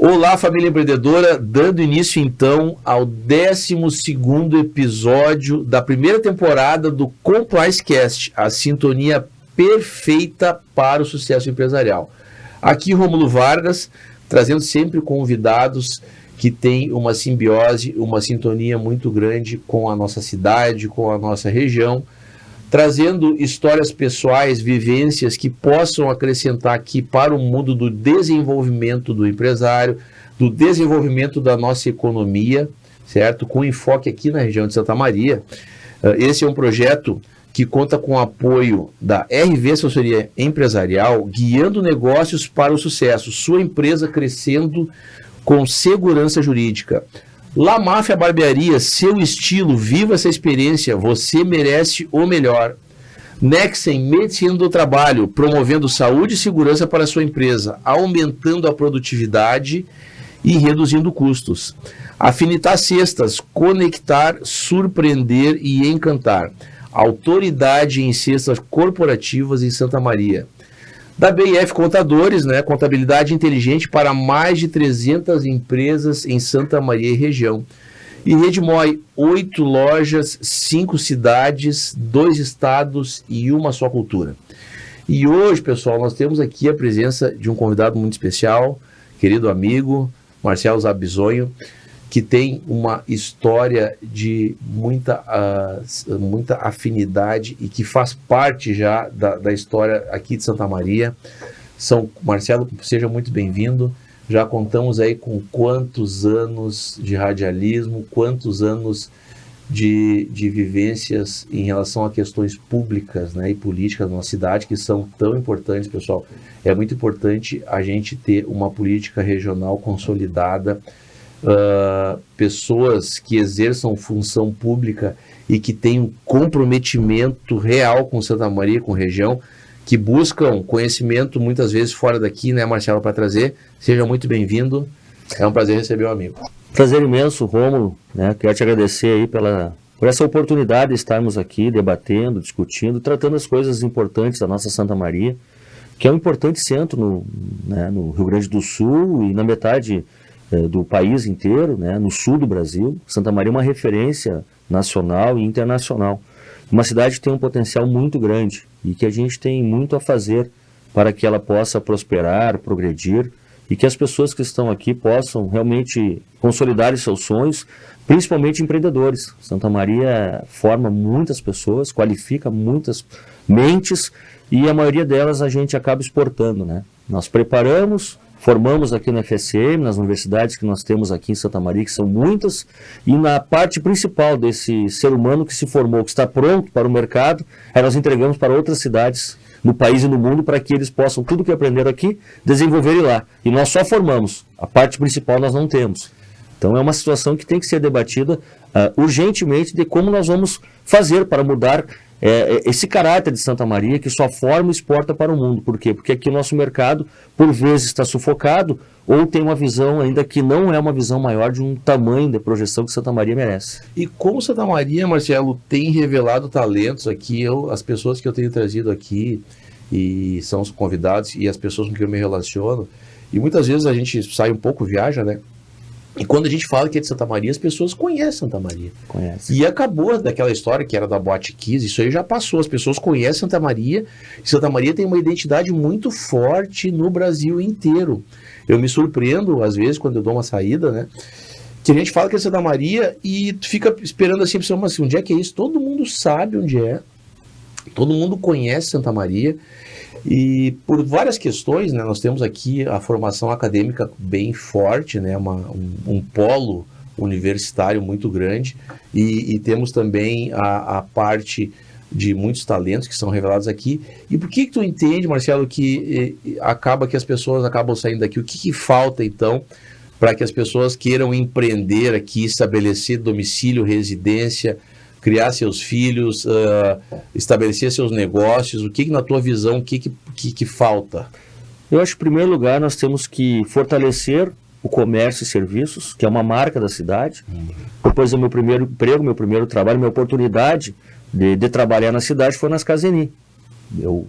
Olá, família empreendedora, dando início então ao 12º episódio da primeira temporada do CompliceCast, a sintonia perfeita para o sucesso empresarial. Aqui Rômulo Vargas, trazendo sempre convidados que têm uma simbiose, uma sintonia muito grande com a nossa cidade, com a nossa região, trazendo histórias pessoais, vivências que possam acrescentar aqui para o mundo do desenvolvimento do empresário, do desenvolvimento da nossa economia, certo? Com enfoque aqui na região de Santa Maria. Esse é um projeto que conta com o apoio da RV Assessoria Empresarial, guiando negócios para o sucesso, sua empresa crescendo com segurança jurídica. La Máfia Barbearia, seu estilo, viva essa experiência, você merece o melhor. Nexen Medicina do Trabalho, promovendo saúde e segurança para a sua empresa, aumentando a produtividade e reduzindo custos. Afinitar Cestas, conectar, surpreender e encantar. Autoridade em cestas corporativas em Santa Maria. Da BIF Contadores, contabilidade inteligente para mais de 300 empresas em Santa Maria e região. E Redmoi, 8 lojas, 5 cidades, 2 estados e uma só cultura. E hoje, pessoal, nós temos aqui a presença de um convidado muito especial, querido amigo, Marcelo Zabizonho, que tem uma história de muita afinidade e que faz parte já da história aqui de Santa Maria. Marcelo, seja muito bem-vindo. Já contamos aí com quantos anos de radialismo, quantos anos de vivências em relação a questões públicas e políticas na nossa cidade, que são tão importantes, pessoal. É muito importante a gente ter uma política regional consolidada, pessoas que exerçam função pública e que têm um comprometimento real com Santa Maria, com a região, que buscam conhecimento muitas vezes fora daqui, Marcelo, para trazer. Seja muito bem-vindo, é um prazer receber o amigo. Prazer imenso, Rômulo, Quero te agradecer aí por essa oportunidade de estarmos aqui debatendo, discutindo, tratando as coisas importantes da nossa Santa Maria, que é um importante centro no Rio Grande do Sul e na metade do país inteiro, no sul do Brasil. Santa Maria é uma referência nacional e internacional. Uma cidade que tem um potencial muito grande e que a gente tem muito a fazer para que ela possa prosperar, progredir e que as pessoas que estão aqui possam realmente consolidar os seus sonhos, principalmente empreendedores. Santa Maria forma muitas pessoas, qualifica muitas mentes e a maioria delas a gente acaba exportando, Nós preparamos, formamos aqui na FSM, nas universidades que nós temos aqui em Santa Maria, que são muitas, e na parte principal desse ser humano que se formou, que está pronto para o mercado, aí nós entregamos para outras cidades no país e no mundo para que eles possam, tudo que aprenderam aqui, desenvolverem lá. E nós só formamos, a parte principal nós não temos. Então é uma situação que tem que ser debatida urgentemente de como nós vamos fazer para mudar esse caráter de Santa Maria que só forma e exporta para o mundo. Por quê? Porque aqui o nosso mercado, por vezes, está sufocado ou tem uma visão ainda que não é uma visão maior de um tamanho de projeção que Santa Maria merece. E como Santa Maria, Marcelo, tem revelado talentos aqui, as pessoas que eu tenho trazido aqui e são os convidados e as pessoas com quem eu me relaciono, e muitas vezes a gente sai um pouco, viaja, E quando a gente fala que é de Santa Maria, as pessoas conhecem Santa Maria. Conhecem. E acabou daquela história que era da Boate Kiss, isso aí já passou. As pessoas conhecem Santa Maria. E Santa Maria tem uma identidade muito forte no Brasil inteiro. Eu me surpreendo, às vezes, quando eu dou uma saída, que a gente fala que é Santa Maria e tu fica esperando assim, mas onde é que é isso? Todo mundo sabe onde é. Todo mundo conhece Santa Maria. E por várias questões, nós temos aqui a formação acadêmica bem forte, um polo universitário muito grande, e temos também a parte de muitos talentos que são revelados aqui. E por que tu entende, Marcelo, que acaba que as pessoas acabam saindo daqui? O que falta, então, para que as pessoas queiram empreender aqui, estabelecer domicílio, residência, criar seus filhos, estabelecer seus negócios? O que na tua visão, o que falta? Eu acho que, em primeiro lugar, nós temos que fortalecer o comércio e serviços, que é uma marca da cidade. Depois do meu primeiro emprego, meu primeiro trabalho, minha oportunidade de trabalhar na cidade foi nas Caseni.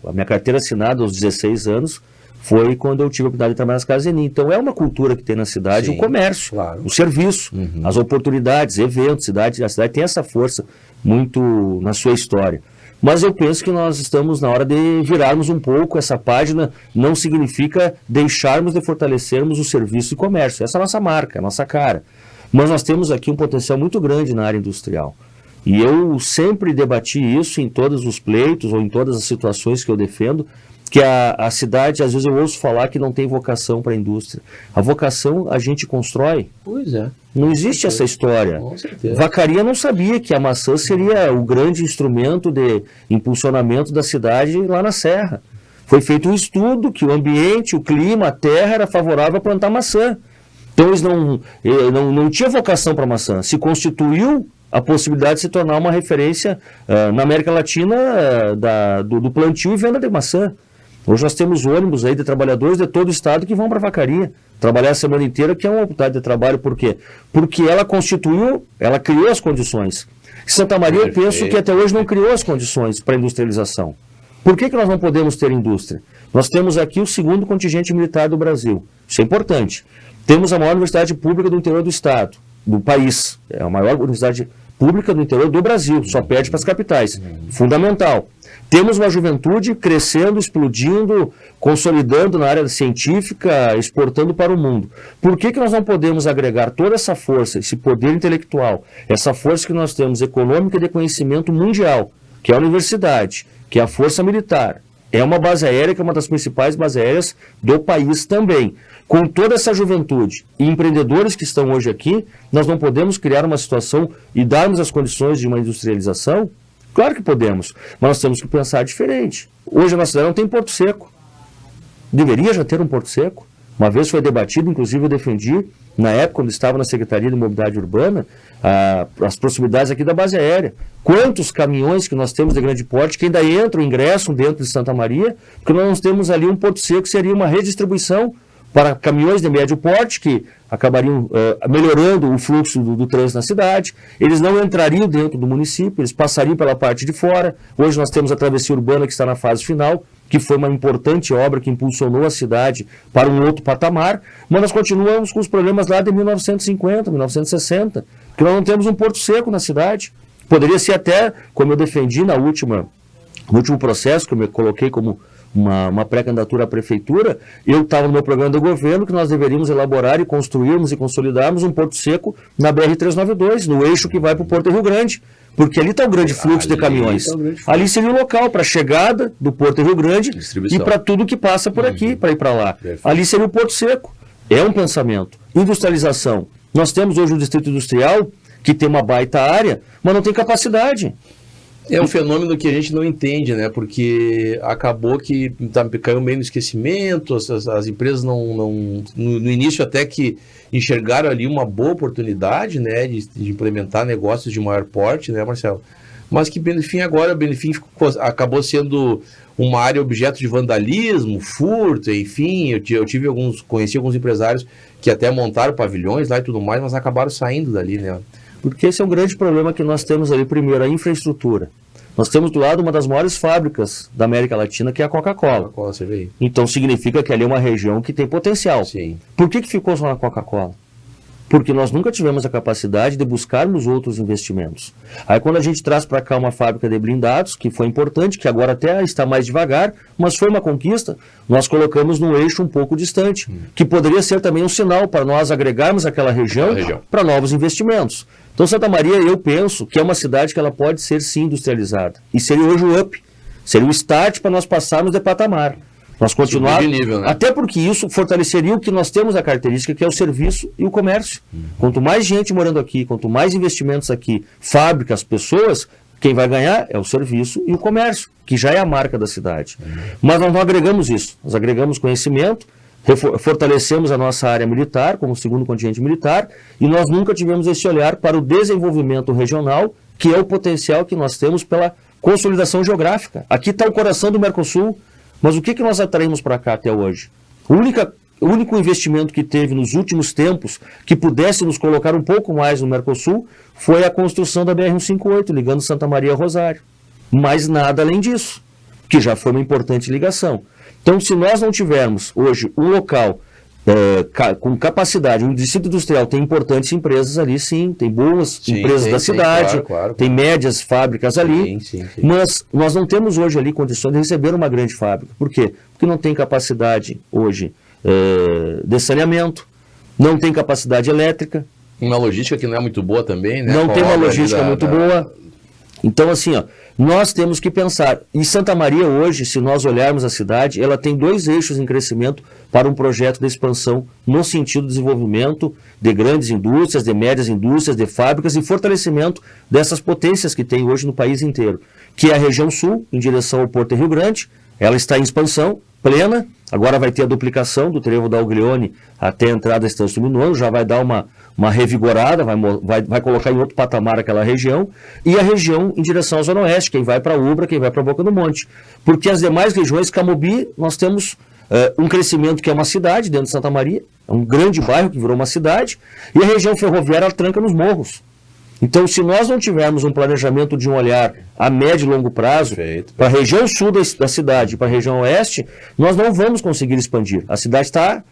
A minha carteira assinada aos 16 anos foi quando eu tive a oportunidade de trabalhar nas casas Eni. Então é uma cultura que tem na cidade, Sim, o comércio, claro. o serviço, as oportunidades, eventos, a cidade tem essa força muito na sua história. Mas eu penso que nós estamos na hora de virarmos um pouco essa página, não significa deixarmos de fortalecermos o serviço e comércio. Essa é a nossa marca, a nossa cara. Mas nós temos aqui um potencial muito grande na área industrial. E eu sempre debati isso em todos os pleitos ou em todas as situações que eu defendo, que a cidade, às vezes eu ouço falar que não tem vocação para a indústria. A vocação a gente constrói. Pois é. Não existe essa história. Com certeza. Vacaria não sabia que a maçã seria o grande instrumento de impulsionamento da cidade lá na Serra. Foi feito um estudo que o ambiente, o clima, a terra era favorável a plantar maçã. Então eles não tinham vocação para maçã. Se constituiu a possibilidade de se tornar uma referência na América Latina do plantio e venda de maçã. Hoje nós temos ônibus aí de trabalhadores de todo o estado que vão para Vacaria, trabalhar a semana inteira, que é uma oportunidade de trabalho. Por quê? Porque ela criou as condições. Santa Maria, eu penso que até hoje não criou as condições para a industrialização. Por que nós não podemos ter indústria? Nós temos aqui o segundo contingente militar do Brasil. Isso é importante. Temos a maior universidade pública do interior do estado, do país. É a maior universidade pública do interior do Brasil, só perde para as capitais. Fundamental. Temos uma juventude crescendo, explodindo, consolidando na área científica, exportando para o mundo. Por que nós não podemos agregar toda essa força, esse poder intelectual, essa força que nós temos econômica e de conhecimento mundial, que é a universidade, que é a força militar, é uma base aérea que é uma das principais bases aéreas do país também. Com toda essa juventude e empreendedores que estão hoje aqui, nós não podemos criar uma situação e darmos as condições de uma industrialização? Claro que podemos, mas nós temos que pensar diferente. Hoje a nossa cidade não tem Porto Seco. Deveria já ter um Porto Seco. Uma vez foi debatido, inclusive eu defendi, na época quando estava na Secretaria de Mobilidade Urbana, as proximidades aqui da base aérea. Quantos caminhões que nós temos de grande porte que ainda entram, ingressam dentro de Santa Maria, porque nós temos ali um Porto Seco que seria uma redistribuição para caminhões de médio porte que acabariam melhorando o fluxo do trânsito na cidade. Eles não entrariam dentro do município, eles passariam pela parte de fora. Hoje nós temos a travessia urbana que está na fase final, que foi uma importante obra que impulsionou a cidade para um outro patamar, mas nós continuamos com os problemas lá de 1950, 1960, que nós não temos um Porto Seco na cidade. Poderia ser até, como eu defendi no último processo, que eu me coloquei como uma pré-candidatura à prefeitura, eu estava no meu programa do governo que nós deveríamos elaborar e construirmos e consolidarmos um Porto Seco na BR-392, no eixo que vai para o Porto Rio Grande, porque ali está o grande fluxo de caminhões. Ali seria o local para a chegada do Porto Rio Grande e para tudo que passa por aqui, para ir para lá. Ali seria o Porto Seco. É um pensamento. Industrialização. Nós temos hoje um distrito industrial que tem uma baita área, mas não tem capacidade. É um fenômeno que a gente não entende, né? Porque acabou que caiu meio no esquecimento, as empresas no início até que enxergaram ali uma boa oportunidade, né? De implementar negócios de maior porte, né, Marcelo? Mas que Benefim agora, Benefim acabou sendo uma área objeto de vandalismo, furto, enfim. Conheci alguns empresários que até montaram pavilhões lá e tudo mais, mas acabaram saindo dali, né? Porque esse é um grande problema que nós temos ali, primeiro, a infraestrutura. Nós temos do lado uma das maiores fábricas da América Latina, que é a Coca-Cola. Coca-Cola, você vê. Então significa que ali é uma região que tem potencial. Sim. Por que ficou só na Coca-Cola? Porque nós nunca tivemos a capacidade de buscarmos outros investimentos. Aí quando a gente traz para cá uma fábrica de blindados, que foi importante, que agora até está mais devagar, mas foi uma conquista, nós colocamos num eixo um pouco distante, que poderia ser também um sinal para nós agregarmos aquela região para novos investimentos. Então Santa Maria, eu penso que é uma cidade que ela pode ser sim industrializada. E seria hoje o up, seria o start para nós passarmos de patamar. Nós continuarmos, nível, né? Até porque isso fortaleceria o que nós temos a característica, que é o serviço e o comércio. Quanto mais gente morando aqui, quanto mais investimentos aqui, fábricas, pessoas, quem vai ganhar é o serviço e o comércio, que já é a marca da cidade. Mas nós não agregamos isso, nós agregamos conhecimento, fortalecemos a nossa área militar, como segundo contingente militar, e nós nunca tivemos esse olhar para o desenvolvimento regional, que é o potencial que nós temos pela consolidação geográfica. Aqui está o coração do Mercosul, mas o que nós atraímos para cá até hoje? O único investimento que teve nos últimos tempos que pudesse nos colocar um pouco mais no Mercosul foi a construção da BR-158, ligando Santa Maria a Rosário. Mas nada além disso, que já foi uma importante ligação. Então, se nós não tivermos hoje um local com capacidade, um distrito industrial tem importantes empresas ali, sim, tem boas empresas da cidade, claro. Tem médias fábricas ali, sim. Mas nós não temos hoje ali condições de receber uma grande fábrica. Por quê? Porque não tem capacidade hoje de saneamento, não tem capacidade elétrica. Uma logística que não é muito boa também, né? Não tem uma logística muito boa. Então, assim, ó, nós temos que pensar. E Santa Maria hoje, se nós olharmos a cidade, ela tem 2 eixos em crescimento para um projeto de expansão no sentido de desenvolvimento de grandes indústrias, de médias indústrias, de fábricas e fortalecimento dessas potências que tem hoje no país inteiro, que é a região sul, em direção ao Porto de Rio Grande. Ela está em expansão plena, agora vai ter a duplicação do trevo da Alglione até a entrada da Estância do Minuano, já vai dar uma revigorada, vai colocar em outro patamar aquela região, e a região em direção à Zona Oeste, quem vai para Ubra, quem vai para Boca do Monte. Porque as demais regiões, Camobi, nós temos um crescimento que é uma cidade dentro de Santa Maria, é um grande bairro que virou uma cidade, e a região ferroviária ela tranca nos morros. Então, se nós não tivermos um planejamento de um olhar a médio e longo prazo para a região sul da cidade e para a região oeste, nós não vamos conseguir expandir. A cidade está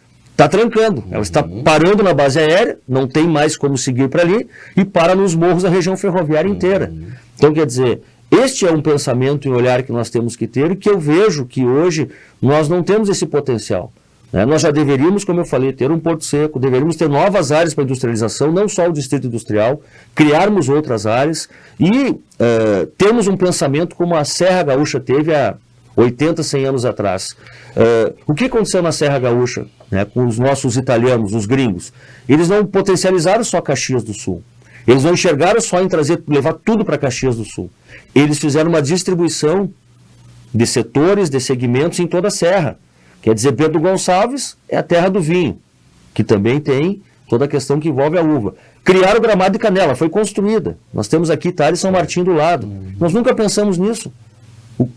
trancando, ela está parando na base aérea, não tem mais como seguir para ali, e para nos morros da região ferroviária inteira. Então, quer dizer, este é um pensamento e um olhar que nós temos que ter e que eu vejo que hoje nós não temos esse potencial. Nós já deveríamos, como eu falei, ter um porto seco, deveríamos ter novas áreas para industrialização, não só o distrito industrial, criarmos outras áreas e termos um pensamento como a Serra Gaúcha teve há 80, 100 anos atrás. O que aconteceu na Serra Gaúcha, com os nossos italianos, os gringos? Eles não potencializaram só Caxias do Sul. Eles não enxergaram só em levar tudo para Caxias do Sul. Eles fizeram uma distribuição de setores, de segmentos em toda a Serra. Quer dizer, Pedro Gonçalves é a terra do vinho, que também tem toda a questão que envolve a uva. Criaram o Gramado de Canela, foi construída. Nós temos aqui Itália e São Martim do lado. Nós nunca pensamos nisso. O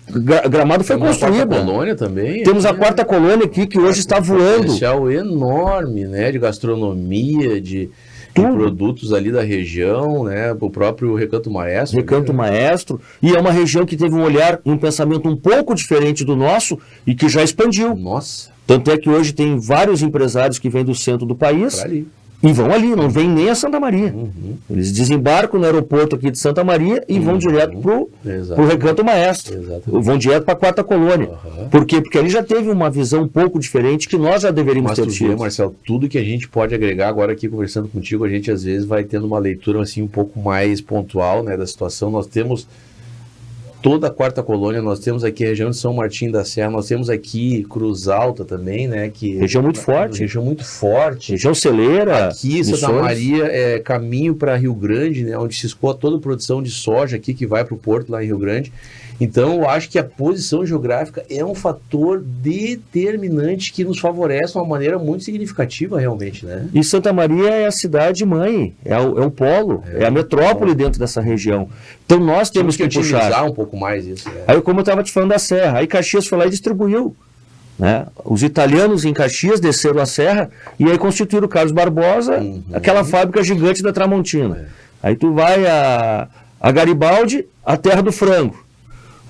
Gramado foi construído. Temos a 4ª colônia também. Temos a 4ª colônia aqui, que hoje está voando. Um potencial enorme, de gastronomia, de produtos ali da região, o próprio Recanto Maestro. Recanto Maestro, e é uma região que teve um olhar, um pensamento um pouco diferente do nosso e que já expandiu. Nossa. Tanto é que hoje tem vários empresários que vêm do centro do país e vão ali, não vêm nem a Santa Maria. Eles desembarcam no aeroporto aqui de Santa Maria e vão direto para o Recanto Maestro. Exatamente. Vão direto para a 4ª colônia. Por quê? Porque ali já teve uma visão um pouco diferente que nós já deveríamos ter tido. Marcelo, tudo que a gente pode agregar agora aqui conversando contigo, a gente às vezes vai tendo uma leitura assim um pouco mais pontual da situação. Nós temos toda a 4ª colônia, nós temos aqui a região de São Martim da Serra, nós temos aqui Cruz Alta também, que região muito forte. Região muito forte. Região celeira. Aqui, Santa Maria é caminho para Rio Grande, onde se escoa toda a produção de soja aqui que vai para o porto lá em Rio Grande. Então, eu acho que a posição geográfica é um fator determinante que nos favorece de uma maneira muito significativa, realmente, E Santa Maria é a cidade-mãe, é o polo, é a metrópole dentro dessa região. Então, nós temos que puxar um pouco mais isso. Aí, como eu estava te falando da Serra, aí Caxias foi lá e distribuiu. Os italianos em Caxias desceram a serra e aí constituíram o Carlos Barbosa, aquela fábrica gigante da Tramontina. Aí tu vai a Garibaldi, a terra do frango.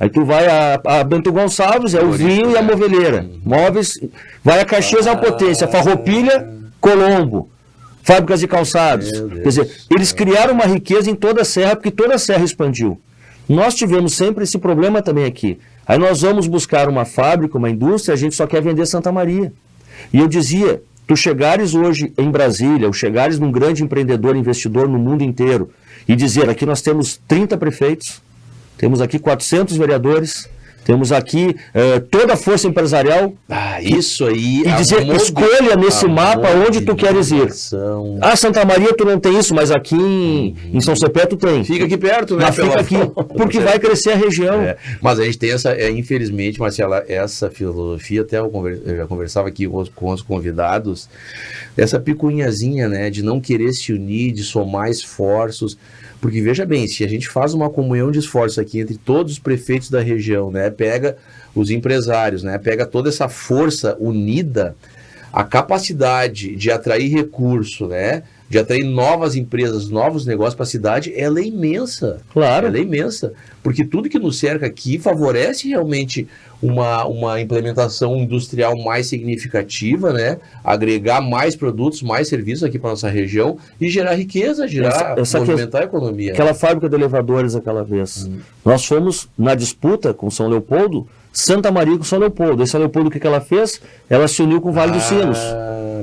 Aí tu vai a Bento Gonçalves, é o vinho e a moveleira. Móveis, vai a Caxias, a Potência, Farroupilha, Colombo, fábricas de calçados. Quer dizer, eles criaram uma riqueza em toda a serra, porque toda a serra expandiu. Nós tivemos sempre esse problema também aqui. Aí nós vamos buscar uma fábrica, uma indústria, a gente só quer vender Santa Maria. E eu dizia, tu chegares hoje em Brasília, ou chegares num grande empreendedor, investidor no mundo inteiro, e dizer, aqui nós temos 30 prefeitos, temos aqui 400 vereadores, temos aqui toda a força empresarial. Isso aí. E dizer, escolha nesse mapa onde tu queres ir. Santa Maria tu não tem isso, mas aqui em São Cepé tu tem. Fica aqui perto, Mas fica aqui, porque vai crescer a região. Mas a gente tem infelizmente, Marcela, essa filosofia, até eu já conversava aqui com os convidados, essa picuinhazinha, de não querer se unir, de somar esforços. Porque, veja bem, se a gente faz uma comunhão de esforços aqui entre todos os prefeitos da região, pega os empresários, pega toda essa força unida, a capacidade de atrair recurso, né? De atrair novas empresas, novos negócios para a cidade, ela é imensa. Claro. Ela é imensa. Porque tudo que nos cerca aqui favorece realmente uma implementação industrial mais significativa, né? Agregar mais produtos, mais serviços aqui para nossa região e gerar riqueza, movimentar a economia. Aquela fábrica de elevadores aquela vez. Nós fomos na disputa com São Leopoldo, Santa Maria com São Leopoldo. E São Leopoldo, o que ela fez? Ela se uniu com o Vale dos Sinos.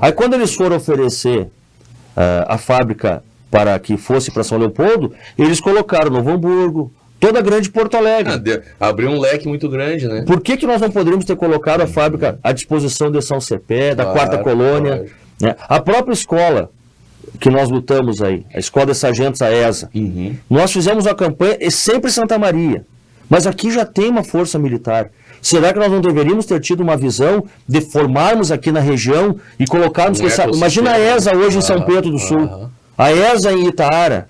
Aí quando eles foram oferecer a fábrica para que fosse para São Leopoldo, eles colocaram Novo Hamburgo, toda a grande Porto Alegre. Abriu um leque muito grande, né? Por que nós não poderíamos ter colocado a fábrica à disposição de São Cepé, da Quarta Colônia? Né? A própria escola que nós lutamos aí, a Escola de Sargentos, a ESA, nós fizemos uma campanha, sempre Santa Maria, mas aqui já tem uma força militar. Será que nós não deveríamos ter tido uma visão de formarmos aqui na região e colocarmos... Imagina a ESA hoje em São Pedro do Sul, a ESA em Itaara,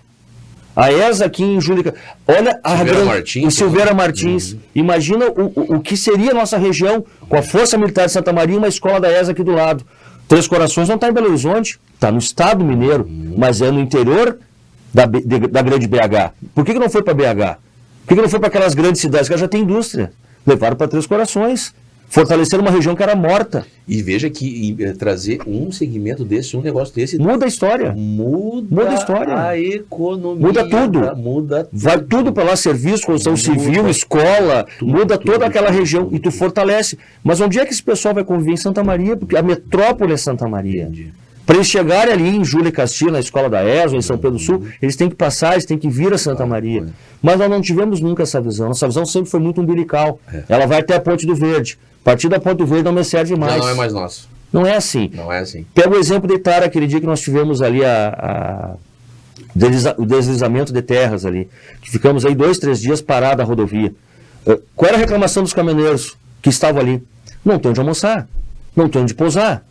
a ESA aqui em Júlica. Olha em Silveira Martins. Imagina o que seria a nossa região com a Força Militar de Santa Maria e uma escola da ESA aqui do lado. Três Corações não está em Belo Horizonte, está no estado mineiro, mas é no interior da grande BH. Por que não foi para BH? Por que não foi para aquelas grandes cidades que já tem indústria? Levaram para Três Corações, fortaleceram uma região que era morta. E veja que trazer um segmento desse, um negócio desse... Muda a história. Muda a história. A economia. Muda tudo. Muda tudo. Vai tudo para lá, serviço, construção civil, escola, muda toda aquela região e tu fortalece. Mas onde é que esse pessoal vai conviver? Em Santa Maria, porque a metrópole é Santa Maria. Entendi. Para eles chegarem ali em Júlia e Castilho, na escola da ESO, em São Pedro do Sul, eles têm que passar, eles têm que vir a Santa Maria. Mas nós não tivemos nunca essa visão. Nossa visão sempre foi muito umbilical. Ela vai até a Ponte do Verde. A partir da Ponte do Verde não me serve mais. Já não é mais nosso. Não é assim. Não é assim. Pega o exemplo de Itaara, aquele dia que nós tivemos ali o deslizamento de terras ali. Que ficamos aí 2, 3 dias parados a rodovia. Qual era a reclamação dos caminhoneiros que estavam ali? Não tem onde almoçar. Não tem onde pousar.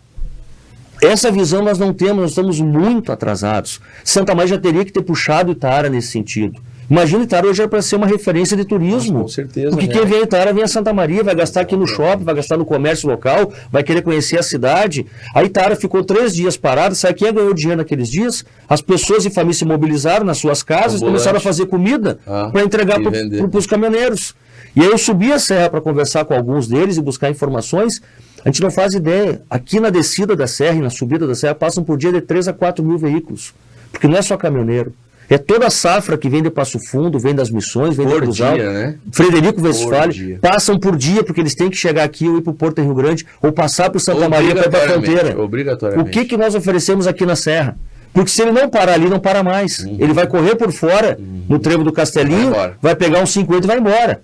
Essa visão nós não temos, nós estamos muito atrasados. Santa Maria já teria que ter puxado Itaara nesse sentido. Imagina, Itaara hoje é para ser uma referência de turismo. Com certeza. Porque quem vem a Itaara vem a Santa Maria, vai gastar aqui no shopping, vai gastar no comércio local, vai querer conhecer a cidade. A Itaara ficou 3 dias parada, sabe quem ganhou dinheiro naqueles dias? As pessoas e famílias se mobilizaram nas suas casas, começaram a fazer comida para entregar para os caminhoneiros. E aí eu subi a serra para conversar com alguns deles e buscar informações. A gente não faz ideia. Aqui na descida da serra e na subida da serra passam por dia de 3 a 4 mil veículos. Porque não é só caminhoneiro. É toda a safra que vem de Passo Fundo, vem das Missões, vem de Cruz Alta, né? Frederico Westphalen, passam por dia, porque eles têm que chegar aqui ou ir para o Porto Rio Grande, ou passar para o Santa Maria para ir para a fronteira. Obrigatoriamente. O que nós oferecemos aqui na serra? Porque se ele não parar ali, não para mais. Ele vai correr por fora, no trevo do Castelinho, vai pegar uns 50 e vai embora.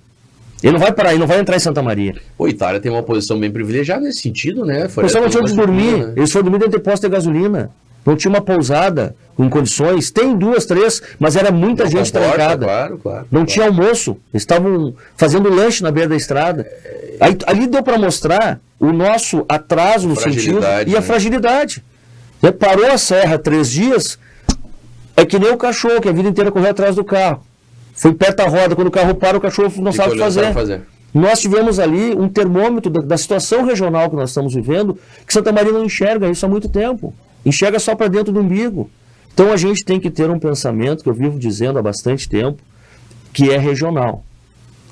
Ele não vai parar, ele não vai entrar em Santa Maria. O Itália tem uma posição bem privilegiada nesse sentido, né? Eles não tinham onde dormir, né? Eles foram dormir dentro de posto de gasolina. Não tinha uma pousada com condições. Tem 2, 3, mas era muita gente trancada. Claro. Não tinha almoço. Eles estavam fazendo lanche na beira da estrada. Aí, ali deu para mostrar o nosso atraso no sentido e a fragilidade. Parou a serra 3 dias, é que nem o cachorro, que a vida inteira correu atrás do carro. Foi perto da roda, quando o carro para, o cachorro não sabe o que fazer. Nós tivemos ali um termômetro da situação regional que nós estamos vivendo, que Santa Maria não enxerga isso há muito tempo. Enxerga só para dentro do umbigo. Então a gente tem que ter um pensamento, que eu vivo dizendo há bastante tempo, que é regional.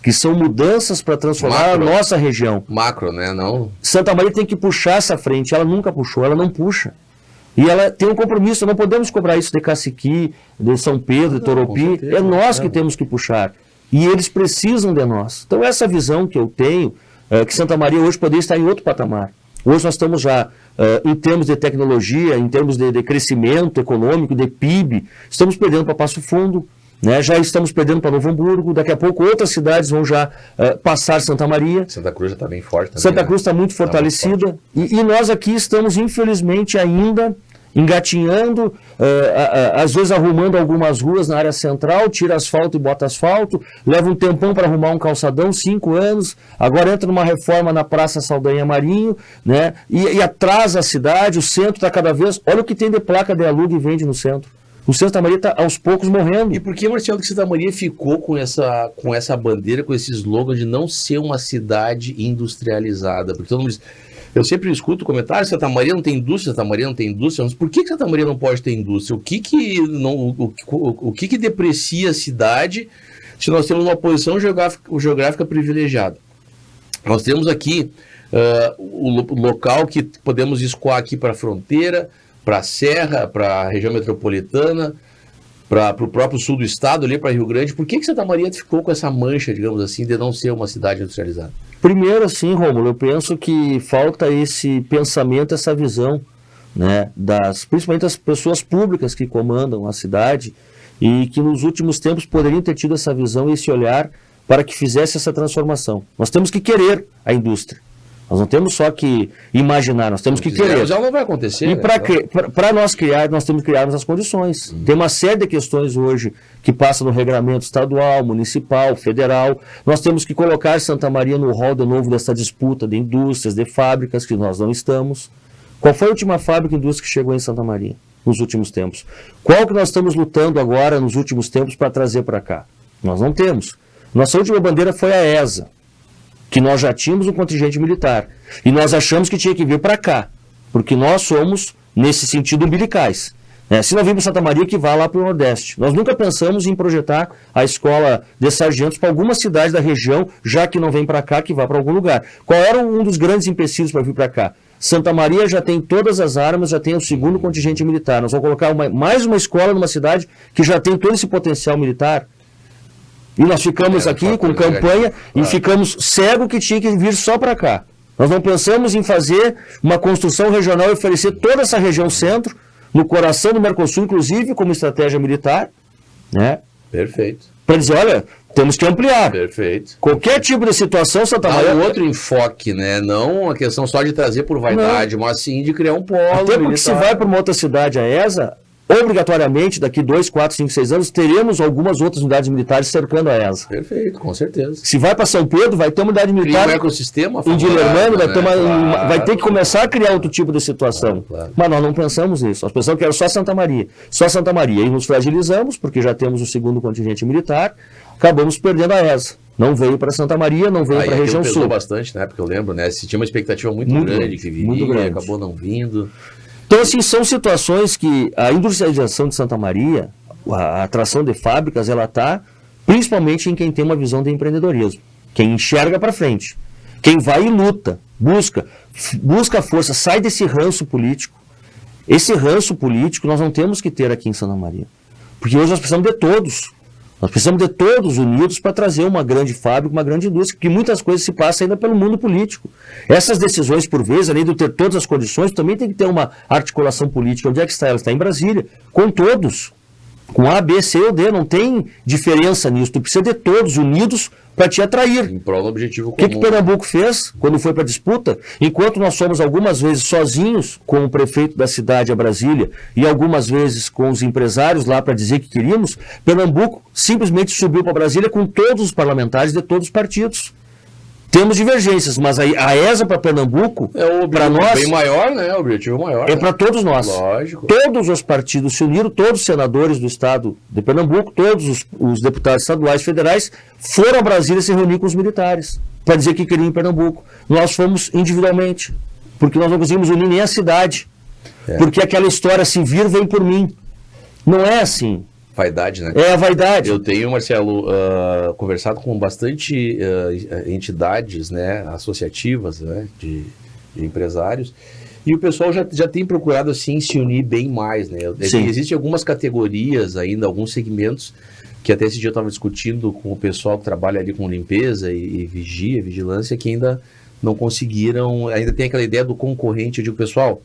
Que são mudanças para transformar a nossa região. Macro, né? Não... Santa Maria tem que puxar essa frente. Ela nunca puxou, ela não puxa. E ela tem um compromisso, não podemos cobrar isso de Caciqui, de São Pedro, de Toropi. É nós que temos que puxar. E eles precisam de nós. Então essa visão que eu tenho, que Santa Maria hoje poderia estar em outro patamar. Hoje nós estamos já, em termos de tecnologia, em termos de crescimento econômico, de PIB, estamos perdendo para Passo Fundo, né? Já estamos perdendo para Novo Hamburgo, daqui a pouco outras cidades vão já passar Santa Maria. Santa Cruz já está bem forte também. Santa Cruz está muito fortalecida. E nós aqui estamos, infelizmente, ainda engatinhando, às vezes arrumando algumas ruas na área central, tira asfalto e bota asfalto, leva um tempão para arrumar um calçadão, 5 anos, agora entra numa reforma na Praça Saldanha Marinho, né? E atrasa a cidade, o centro está cada vez... Olha o que tem de placa de aluga e vende no centro. O Santa Maria está aos poucos morrendo. E por que, Marcelo, que Santa Maria ficou com essa bandeira, com esse slogan de não ser uma cidade industrializada? Porque todo mundo diz... Eu sempre escuto comentários, Santa Maria não tem indústria, Santa Maria não tem indústria, mas por que Santa Maria não pode ter indústria? O que deprecia a cidade se nós temos uma posição geográfica privilegiada? Nós temos aqui o local que podemos escoar aqui para a fronteira, para a Serra, para a região metropolitana, para o próprio sul do estado, ali para Rio Grande. Por que Santa Maria ficou com essa mancha, digamos assim, de não ser uma cidade industrializada? Primeiro, assim, Rômulo, eu penso que falta esse pensamento, essa visão, né, principalmente das pessoas públicas que comandam a cidade e que nos últimos tempos poderiam ter tido essa visão e esse olhar para que fizesse essa transformação. Nós temos que querer a indústria. Nós não temos só que imaginar, nós temos que querer. Já não vai acontecer. E para nós criar, nós temos que criar as condições. Tem uma série de questões hoje que passa no regramento estadual, municipal, federal. Nós temos que colocar Santa Maria no rol de novo dessa disputa de indústrias, de fábricas, que nós não estamos. Qual foi a última fábrica e indústria que chegou em Santa Maria nos últimos tempos? Qual que nós estamos lutando agora nos últimos tempos para trazer para cá? Nós não temos. Nossa última bandeira foi a ESA, que nós já tínhamos um contingente militar. E nós achamos que tinha que vir para cá, porque nós somos, nesse sentido, umbilicais. Se nós vimos Santa Maria, que vá lá para o Nordeste. Nós nunca pensamos em projetar a escola de sargentos para alguma cidade da região, já que não vem para cá, que vá para algum lugar. Qual era um dos grandes empecilhos para vir para cá? Santa Maria já tem todas as armas, já tem o segundo contingente militar. Nós vamos colocar mais uma escola numa cidade que já tem todo esse potencial militar. E nós ficamos aqui com campanha e ficamos cegos que tinha que vir só para cá. Nós não pensamos em fazer uma construção regional e oferecer toda essa região centro, no coração do Mercosul, inclusive, como estratégia militar. Né? Perfeito. Para dizer, olha, temos que ampliar. Perfeito. Qualquer tipo de situação, Santa Maria... Há um outro enfoque, né? Não a questão só de trazer por vaidade, mas sim de criar um polo Até porque militar. Se vai para uma outra cidade, a ESA... Obrigatoriamente, daqui 2, 4, 5, 6 anos, teremos algumas outras unidades militares cercando a ESA. Perfeito, com certeza. Se vai para São Pedro, vai ter uma unidade militar. Cria um ecossistema em Dilermano, vai ter que começar a criar outro tipo de situação. Claro. Mas nós não pensamos nisso. Nós pensamos que era só Santa Maria. Só Santa Maria. E nos fragilizamos, porque já temos o segundo contingente militar, acabamos perdendo a ESA. Não veio para Santa Maria, não veio para a região sul. Bastante, né? Porque eu lembro, né? Se tinha uma expectativa muito grande que viria, acabou não vindo. Então, assim, são situações que a industrialização de Santa Maria, a atração de fábricas, ela está principalmente em quem tem uma visão de empreendedorismo, quem enxerga para frente, quem vai e luta, busca força, sai desse ranço político. Esse ranço político nós não temos que ter aqui em Santa Maria, porque hoje nós precisamos de todos. Nós precisamos de todos unidos para trazer uma grande fábrica, uma grande indústria, porque muitas coisas se passam ainda pelo mundo político. Essas decisões, por vezes, além de ter todas as condições, também tem que ter uma articulação política. Onde é que está? Ela está em Brasília, com todos. Com A, B, C ou D, não tem diferença nisso. Tu precisa de todos unidos para te atrair. Em prol do objetivo comum. O que Pernambuco fez quando foi para a disputa? Enquanto nós fomos algumas vezes sozinhos com o prefeito da cidade, a Brasília, e algumas vezes com os empresários lá para dizer que queríamos, Pernambuco simplesmente subiu para Brasília com todos os parlamentares de todos os partidos. Temos divergências, mas a ESA para Pernambuco, para nós... bem maior, né? O objetivo maior. É para todos nós. Lógico. Todos os partidos se uniram, todos os senadores do estado de Pernambuco, todos os deputados estaduais e federais foram a Brasília se reunir com os militares, para dizer que queriam em Pernambuco. Nós fomos individualmente, porque nós não conseguimos unir nem a cidade. Porque aquela história, se vir, vem por mim. Não é assim. Vaidade, né? É a vaidade. Eu tenho, Marcelo, conversado com bastante entidades, né, associativas, né, de empresários, e o pessoal já tem procurado assim se unir bem mais, né? Existem algumas categorias ainda, alguns segmentos, que até esse dia eu estava discutindo com o pessoal que trabalha ali com limpeza e vigilância, que ainda não conseguiram, ainda tem aquela ideia do concorrente. Eu digo, pessoal...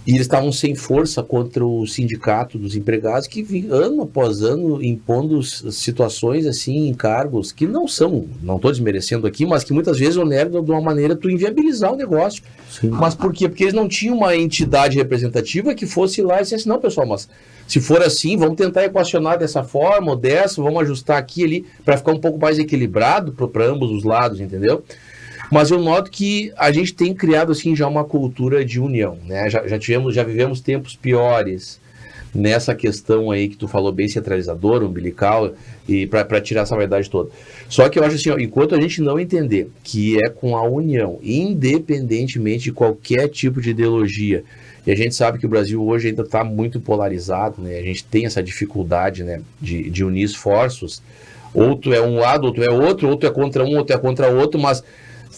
E eles estavam sem força contra o sindicato dos empregados, que ano após ano impondo situações assim, encargos que não estou desmerecendo aqui, mas que muitas vezes oneram de uma maneira tu inviabilizar o negócio. Sim. Mas por quê? Porque eles não tinham uma entidade representativa que fosse lá e dissesse, não, pessoal, mas se for assim, vamos tentar equacionar dessa forma ou dessa, vamos ajustar aqui e ali, para ficar um pouco mais equilibrado para ambos os lados, entendeu? Mas eu noto que a gente tem criado assim já uma cultura de união, né? Já vivemos tempos piores, nessa questão aí que tu falou bem centralizadora, umbilical, e para tirar essa verdade toda. Só que eu acho assim, ó, enquanto a gente não entender que é com a união, independentemente de qualquer tipo de ideologia, e a gente sabe que o Brasil hoje ainda está muito polarizado, né? A gente tem essa dificuldade, né, de unir esforços. Outro é um lado, outro é outro é contra um, outro é contra outro, mas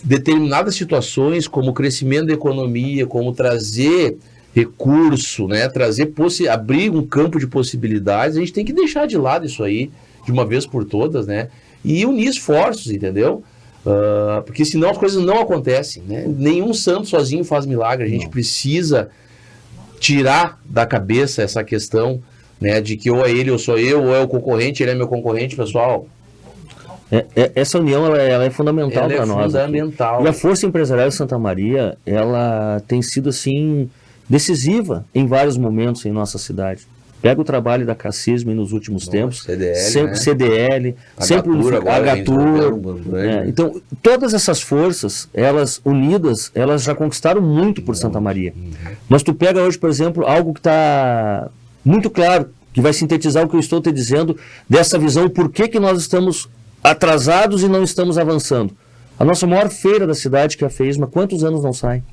determinadas situações, como o crescimento da economia, como trazer recurso, né, abrir um campo de possibilidades, a gente tem que deixar de lado isso aí, de uma vez por todas, né, e unir esforços, entendeu? Porque senão as coisas não acontecem, né? Nenhum santo sozinho faz milagre, a gente precisa tirar da cabeça essa questão, né, de que ou é ele ou sou eu, ou é o concorrente, ele é meu concorrente, pessoal. Essa união ela é fundamental para nós. Fundamental. Aqui. E a força empresarial de Santa Maria, ela tem sido assim decisiva em vários momentos em nossa cidade. Pega o trabalho da Cassisme nos últimos tempos, CDL, sempre né? CDL, sempre Agatur. Então, todas essas forças, elas unidas, elas já conquistaram muito por Santa Maria. Mas tu pega hoje, por exemplo, algo que está muito claro, que vai sintetizar o que eu estou te dizendo, dessa visão, por que nós estamos atrasados e não estamos avançando. A nossa maior feira da cidade, que é a FEISMA, quantos anos não sai?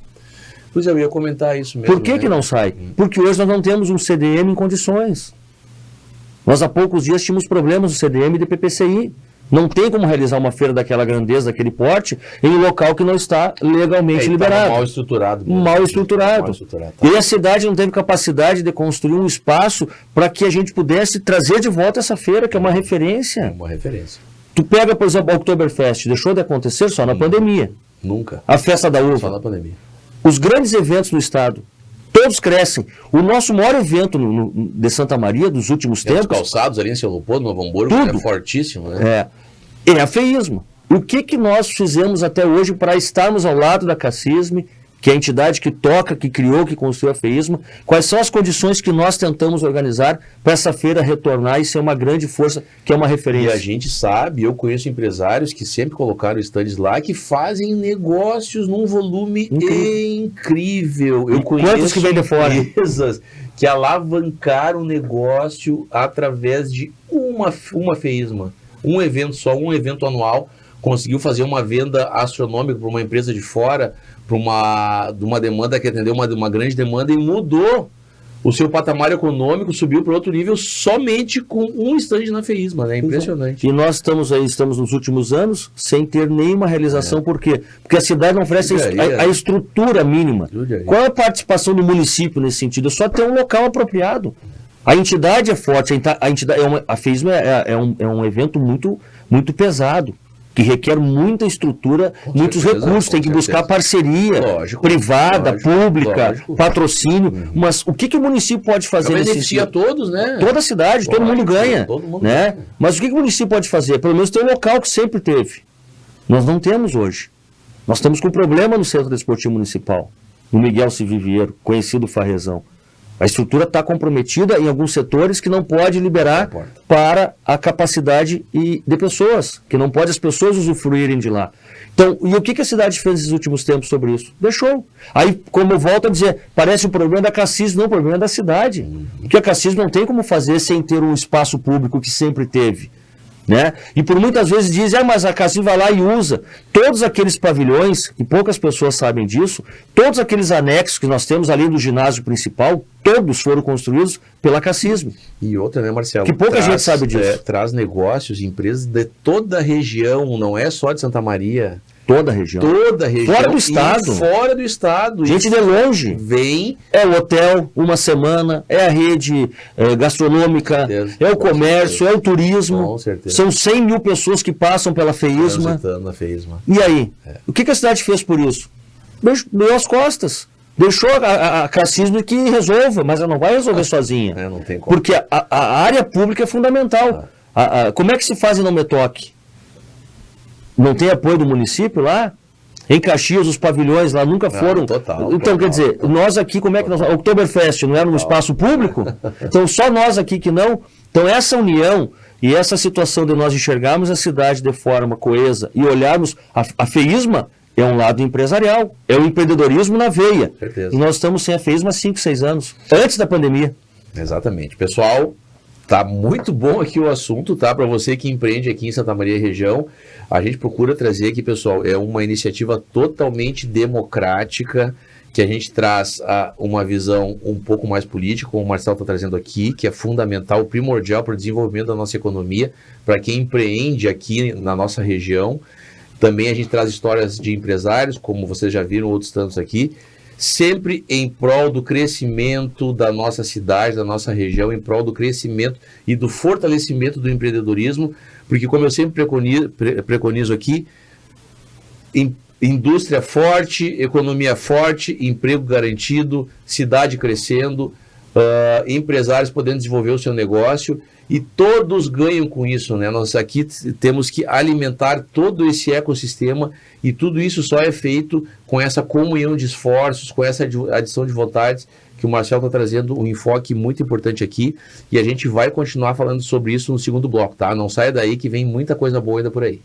Pois eu ia comentar isso mesmo. Por que não sai? Porque hoje nós não temos um CDM em condições. Nós há poucos dias tínhamos problemas no CDM de PPCI. Não tem como realizar uma feira daquela grandeza, daquele porte, em um local que não está legalmente liberado. Mal estruturado. Mesmo. Mal estruturado. E a cidade não teve capacidade de construir um espaço para que a gente pudesse trazer de volta essa feira, que é uma referência. É uma referência. Tu pega, por exemplo, o Oktoberfest, deixou de acontecer só na pandemia. Nunca. A festa da uva. Só na pandemia. Os grandes eventos no estado, todos crescem. O nosso maior evento de Santa Maria dos últimos tempos... Os calçados ali em Seu Leopoldo, Novo Hamburgo, tudo, é fortíssimo, né? É a FEISMA. O que nós fizemos até hoje para estarmos ao lado da Cassisme, que é a entidade que toca, que criou, que construiu a FEISMA? Quais são as condições que nós tentamos organizar para essa feira retornar e ser uma grande força, que é uma referência? E a gente sabe, eu conheço empresários que sempre colocaram estandes lá, que fazem negócios num volume incrível. Eu conheço quantos que vêm de fora? Empresas que alavancaram o negócio através de uma FEISMA. Um evento só, um evento anual, conseguiu fazer uma venda astronômica para uma empresa de fora, para uma demanda que atendeu uma grande demanda, e mudou o seu patamar econômico, subiu para outro nível somente com um stand na FEISMA, né? Impressionante. E nós estamos nos últimos anos sem ter nenhuma realização. Por quê? Porque a cidade não oferece a estrutura mínima. Qual é a participação do município nesse sentido? É só ter um local apropriado. A entidade é forte, a FEISMA é um evento muito pesado, que requer muita estrutura, muitos recursos, tem que buscar parceria privada, pública, patrocínio. Mas o que o município pode fazer nesse sentido? Beneficia todos, né? Toda a cidade, todo mundo ganha. Né? Mas o que o município pode fazer? Pelo menos tem um local que sempre teve. Nós não temos hoje. Nós estamos com um problema no Centro Desportivo Municipal, no Miguel Civiviero, conhecido Farrezão. A estrutura está comprometida em alguns setores que não pode liberar para a capacidade de pessoas, que não pode as pessoas usufruírem de lá. Então, e o que a cidade fez nesses últimos tempos sobre isso? Deixou. Aí, como eu volto a dizer, parece um problema da Cassisme, não, o problema é da cidade. Porque a Cassisme não tem como fazer sem ter um espaço público que sempre teve. Né? E por muitas vezes dizem, mas a Cassisme vai lá e usa. Todos aqueles pavilhões, e poucas pessoas sabem disso, todos aqueles anexos que nós temos além do ginásio principal, todos foram construídos pela Cassisme. E outra, né, Marcelo? Que pouca gente sabe disso. Traz negócios, empresas de toda a região, não é só de Santa Maria. Toda a região. Toda a região. Fora do estado. Fora do estado. Gente de longe. Vem. É o hotel, uma semana, é a rede gastronômica, é o comércio, é o turismo. Com certeza. São 100 mil pessoas que passam pela FEISMA. Na FEISMA. E aí? O que a cidade fez por isso? Deu as costas. Deixou a Cassisme que resolva, mas ela não vai resolver sozinha. Não tem como. Porque a área pública é fundamental. Como é que se faz em Não Me Toque? Não tem apoio do município lá? Em Caxias, os pavilhões lá nunca foram. Então, quer dizer, nós aqui, como é que nós. O Oktoberfest não era um espaço público? Então, só nós aqui que não. Então, essa união e essa situação de nós enxergarmos a cidade de forma coesa e olharmos a FEISMA é um lado empresarial, é o empreendedorismo na veia. Certeza. E nós estamos sem a FEISMA há 5, 6 anos, antes da pandemia. Exatamente. Pessoal, tá muito bom aqui o assunto, tá? Para você que empreende aqui em Santa Maria região, a gente procura trazer aqui, pessoal, é uma iniciativa totalmente democrática, que a gente traz uma visão um pouco mais política, como o Marcelo está trazendo aqui, que é fundamental, primordial para o desenvolvimento da nossa economia, para quem empreende aqui na nossa região. Também a gente traz histórias de empresários, como vocês já viram outros tantos aqui, sempre em prol do crescimento da nossa cidade, da nossa região, em prol do crescimento e do fortalecimento do empreendedorismo, porque como eu sempre preconizo aqui, indústria forte, economia forte, emprego garantido, cidade crescendo, empresários podendo desenvolver o seu negócio e todos ganham com isso, né? Nós aqui temos que alimentar todo esse ecossistema e tudo isso só é feito com essa comunhão de esforços, com essa adição de vontades que o Marcelo está trazendo um enfoque muito importante aqui e a gente vai continuar falando sobre isso no segundo bloco, tá? Não saia daí que vem muita coisa boa ainda por aí.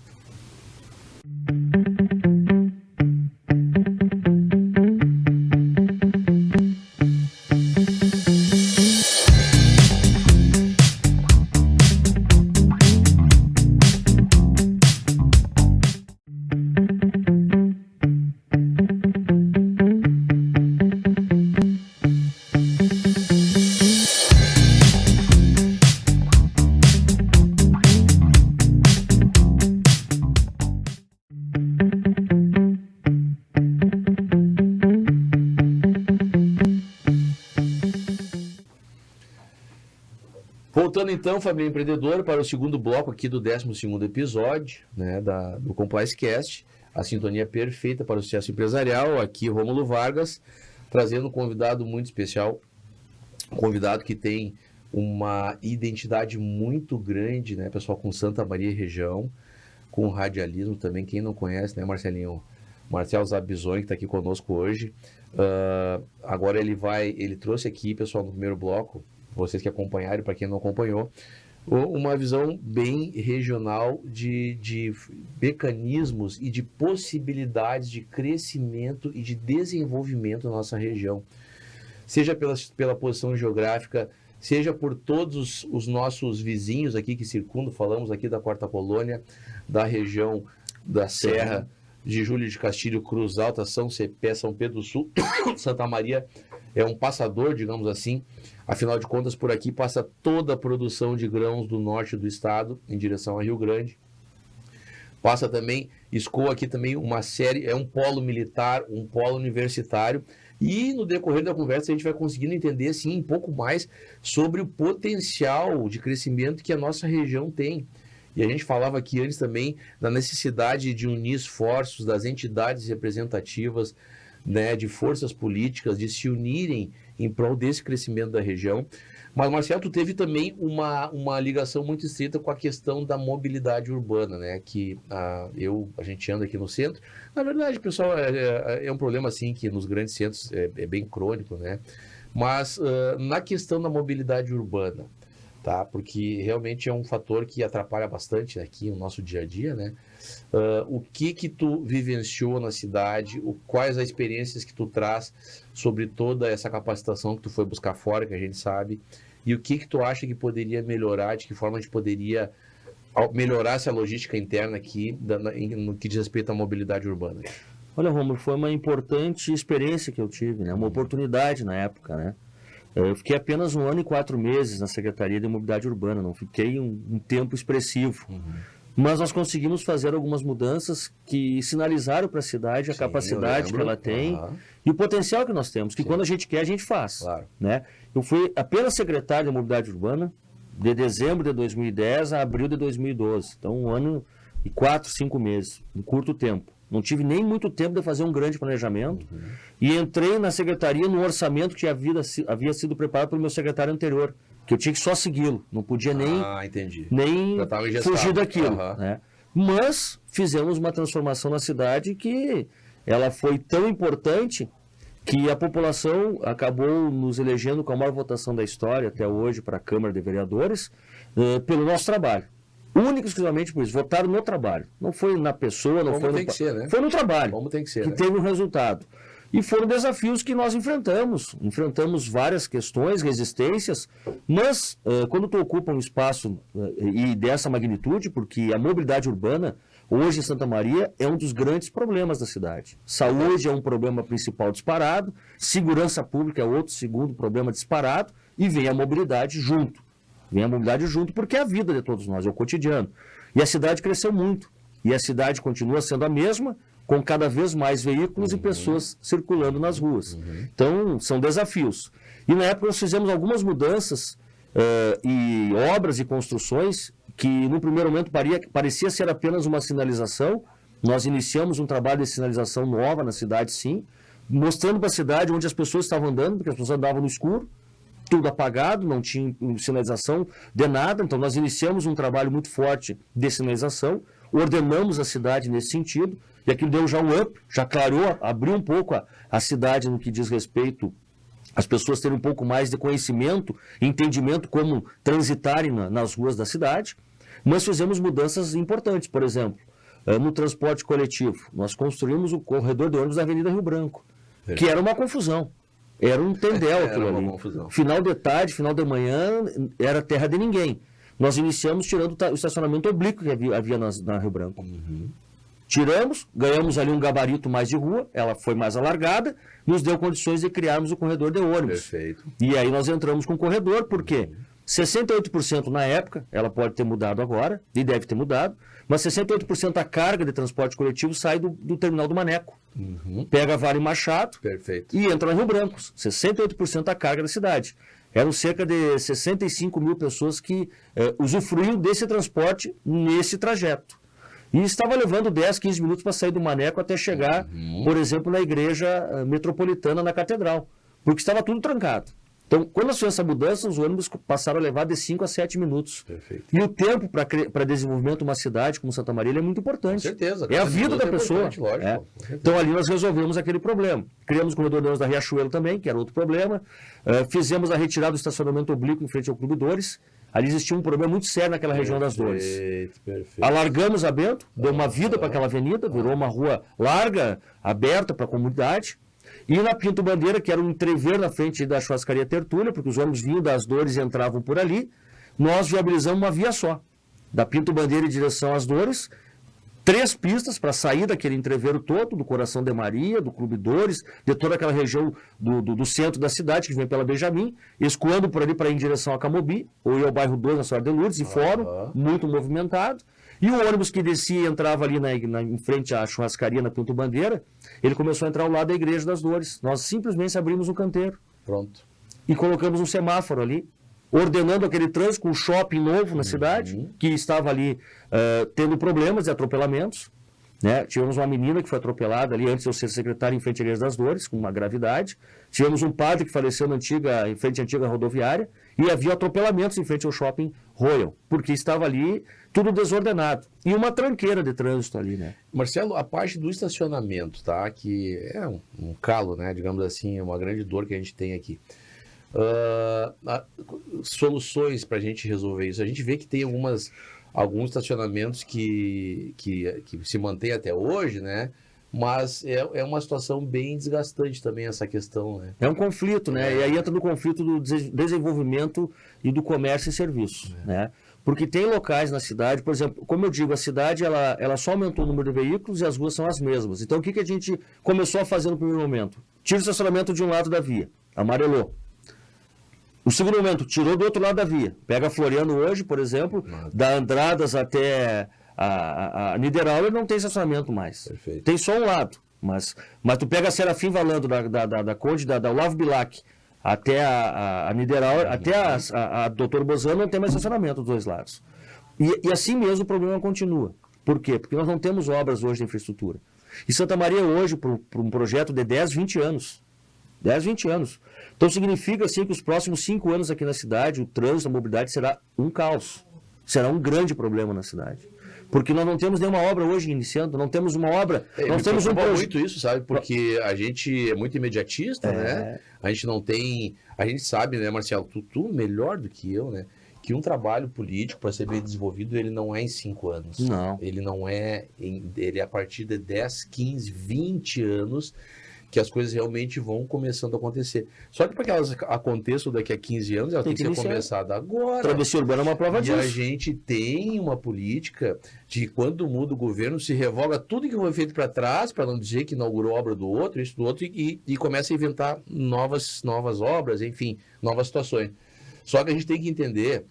Voltando então, família empreendedora, para o segundo bloco aqui do 12º episódio, né, do Compliance Cast, a sintonia perfeita para o sucesso empresarial, aqui Rômulo Vargas, trazendo um convidado muito especial, um convidado que tem uma identidade muito grande, né, pessoal, com Santa Maria e região, com radialismo também, quem não conhece, né, Marcelinho? Marcelo Zabizoni, que está aqui conosco hoje. Agora ele trouxe aqui, pessoal, no primeiro bloco, vocês que acompanharam, para quem não acompanhou, uma visão bem regional de mecanismos e de possibilidades de crescimento e de desenvolvimento na nossa região. Seja pela posição geográfica, seja por todos os nossos vizinhos aqui que circundam, falamos aqui da Quarta Colônia, da região da Serra, de Júlio de Castilho, Cruz Alta, São Cepé, São Pedro do Sul, Santa Maria é um passador, digamos assim. Afinal de contas, por aqui passa toda a produção de grãos do norte do estado, em direção a Rio Grande. Passa também, escoa aqui também uma série, é um polo militar, um polo universitário. E no decorrer da conversa a gente vai conseguindo entender, assim, um pouco mais sobre o potencial de crescimento que a nossa região tem. E a gente falava aqui antes também da necessidade de unir esforços das entidades representativas, né, de forças políticas, de se unirem em prol desse crescimento da região. Mas, Marcelo, tu teve também uma ligação muito estreita com a questão da mobilidade urbana, né? Que a gente anda aqui no centro. Na verdade, pessoal, é um problema assim que nos grandes centros é bem crônico, né? Mas na questão da mobilidade urbana, tá? Porque realmente é um fator que atrapalha bastante aqui no nosso dia a dia, né? O que tu vivenciou na cidade, quais as experiências que tu traz sobre toda essa capacitação que tu foi buscar fora, que a gente sabe, e o que tu acha que poderia melhorar, de que forma a gente poderia melhorar essa logística interna aqui, no que diz respeito à mobilidade urbana? Olha, Romulo, foi uma importante experiência que eu tive, né? Uma oportunidade na época, né? Eu fiquei apenas 1 ano e 4 meses na Secretaria de Mobilidade Urbana, não fiquei um tempo expressivo. Mas nós conseguimos fazer algumas mudanças que sinalizaram para a cidade a capacidade que ela tem e o potencial que nós temos, que quando a gente quer, a gente faz. Claro. Né? Eu fui apenas secretário de Mobilidade Urbana de dezembro de 2010 a abril de 2012. Então, 1 ano e 4, 5 meses, um curto tempo. Não tive nem muito tempo de fazer um grande planejamento e entrei na secretaria no orçamento que havia sido preparado pelo meu secretário anterior, que eu tinha que só segui-lo, não podia nem fugir daquilo. Né? Mas fizemos uma transformação na cidade que ela foi tão importante que a população acabou nos elegendo com a maior votação da história até hoje para a Câmara de Vereadores pelo nosso trabalho. Único e exclusivamente por isso, votaram no trabalho. Não foi na pessoa, não foi no... Tem que ser, né? Foi no trabalho. Como tem que ser, que né? teve um resultado. E foram desafios que nós enfrentamos várias questões, resistências, mas quando tu ocupa um espaço e dessa magnitude, porque a mobilidade urbana, hoje em Santa Maria, é um dos grandes problemas da cidade. Saúde é um problema principal disparado, segurança pública é outro segundo problema disparado, e vem a mobilidade junto. Vem a mobilidade junto porque é a vida de todos nós, é o cotidiano. E a cidade cresceu muito, e a cidade continua sendo a mesma, com cada vez mais veículos e pessoas circulando nas ruas. Então, são desafios. E na época nós fizemos algumas mudanças e obras e construções que, no primeiro momento, parecia ser apenas uma sinalização. Nós iniciamos um trabalho de sinalização nova na cidade, sim, mostrando para a cidade onde as pessoas estavam andando, porque as pessoas andavam no escuro, tudo apagado, não tinha sinalização de nada. Então, nós iniciamos um trabalho muito forte de sinalização, ordenamos a cidade nesse sentido, e aquilo deu já um up, já clareou, abriu um pouco a cidade no que diz respeito às pessoas terem um pouco mais de conhecimento, entendimento como transitarem nas ruas da cidade. Mas fizemos mudanças importantes, por exemplo, no transporte coletivo. Nós construímos o corredor de ônibus da Avenida Rio Branco, que era uma confusão. Era um tendel aquilo ali. Confusão. Final de tarde, final de manhã, era terra de ninguém. Nós iniciamos tirando o estacionamento oblíquo que havia na Rio Branco. Tiramos, ganhamos ali um gabarito mais de rua, ela foi mais alargada, nos deu condições de criarmos o corredor de ônibus. Perfeito. E aí nós entramos com o corredor, porque 68% na época, ela pode ter mudado agora, e deve ter mudado, mas 68% da carga de transporte coletivo sai do terminal do Maneco. Pega a Vale Machado. Perfeito. E entra na Rio Branco. 68% da carga da cidade. Eram cerca de 65 mil pessoas que usufruíam desse transporte nesse trajeto. E estava levando 10, 15 minutos para sair do Maneco até chegar, por exemplo, na igreja metropolitana, na catedral, porque estava tudo trancado. Então, quando nós fizemos essa mudança, os ônibus passaram a levar de 5 a 7 minutos. Perfeito. E o tempo para desenvolvimento de uma cidade como Santa Maria é muito importante. Com certeza. É a vida da pessoa. Lógico, Então, ali nós resolvemos aquele problema. Criamos o corredor de ônibus da Riachuelo também, que era outro problema. Fizemos a retirada do estacionamento oblíquo em frente ao Clube Dores. Ali existia um problema muito sério naquela região das Dores. Perfeito. Alargamos a Bento, deu uma vida para aquela avenida, virou uma rua larga, aberta para a comunidade. E na Pinto Bandeira, que era um entrever na frente da churrascaria Tertúlia, porque os ônibus vinham das Dores e entravam por ali, nós viabilizamos uma via só. Da Pinto Bandeira em direção às Dores, 3 pistas para sair daquele entreveiro todo, do Coração de Maria, do Clube Dores, de toda aquela região do centro da cidade, que vem pela Benjamin, escoando por ali para ir em direção a Camobi, ou ir ao bairro 2, na Senhora de Lourdes, e fórum, muito movimentado. E o ônibus que descia e entrava ali em frente à churrascaria na Pinto Bandeira, ele começou a entrar ao lado da Igreja das Dores. Nós simplesmente abrimos um canteiro. Pronto. E colocamos um semáforo ali, ordenando aquele trânsito com um shopping novo na cidade, que estava ali tendo problemas de atropelamentos. Né? Tivemos uma menina que foi atropelada ali antes de eu ser secretário em frente à Igreja das Dores, com uma gravidade. Tivemos um padre que faleceu em frente à antiga rodoviária, e havia atropelamentos em frente ao shopping Royal, porque estava ali tudo desordenado. E uma tranqueira de trânsito ali, né? Marcelo, a parte do estacionamento, tá? Que é um calo, né? Digamos assim, é uma grande dor que a gente tem aqui. Soluções para a gente resolver isso. A gente vê que tem alguns estacionamentos que se mantêm até hoje, né? Mas é uma situação bem desgastante também essa questão, né? É um conflito, né? E aí entra no conflito do desenvolvimento e do comércio e serviços, né? Porque tem locais na cidade, por exemplo, como eu digo, a cidade ela só aumentou o número de veículos e as ruas são as mesmas. Então o que a gente começou a fazer no primeiro momento? Tira o estacionamento de um lado da via, amarelou. No segundo momento, tirou do outro lado da via. Pega a Floriano hoje, por exemplo, da Andradas até a Niederauer, não tem estacionamento mais. Perfeito. Tem só um lado. Mas tu pega a Serafim Valando da Conde, da Olavo Bilac, até a Niederauer, até a Doutor Bozano, não tem mais estacionamento dos dois lados. E assim mesmo o problema continua. Por quê? Porque nós não temos obras hoje de infraestrutura. E Santa Maria hoje, por um projeto de 10, 20 anos. 10, 20 anos. Então significa assim que os próximos 5 anos aqui na cidade, o trânsito, a mobilidade será um caos. Será um grande problema na cidade. Porque nós não temos nenhuma obra hoje iniciando, não temos uma obra. Nós temos muito isso, sabe? Porque a gente é muito imediatista, né? A gente não tem. A gente sabe, né, Marcelo? Tu melhor do que eu, né? Que um trabalho político, para ser bem desenvolvido, ele não é em 5 anos. Não. Ele não é. Ele é a partir de 10, 15, 20 anos que as coisas realmente vão começando a acontecer. Só que para que elas aconteçam daqui a 15 anos, elas têm que ser começadas agora. Travessia urbana é uma prova disso. E a gente tem uma política de quando muda o governo, se revoga tudo que foi feito para trás, para não dizer que inaugurou obra do outro, isso do outro, e começa a inventar novas obras, enfim, novas situações. Só que a gente tem que entender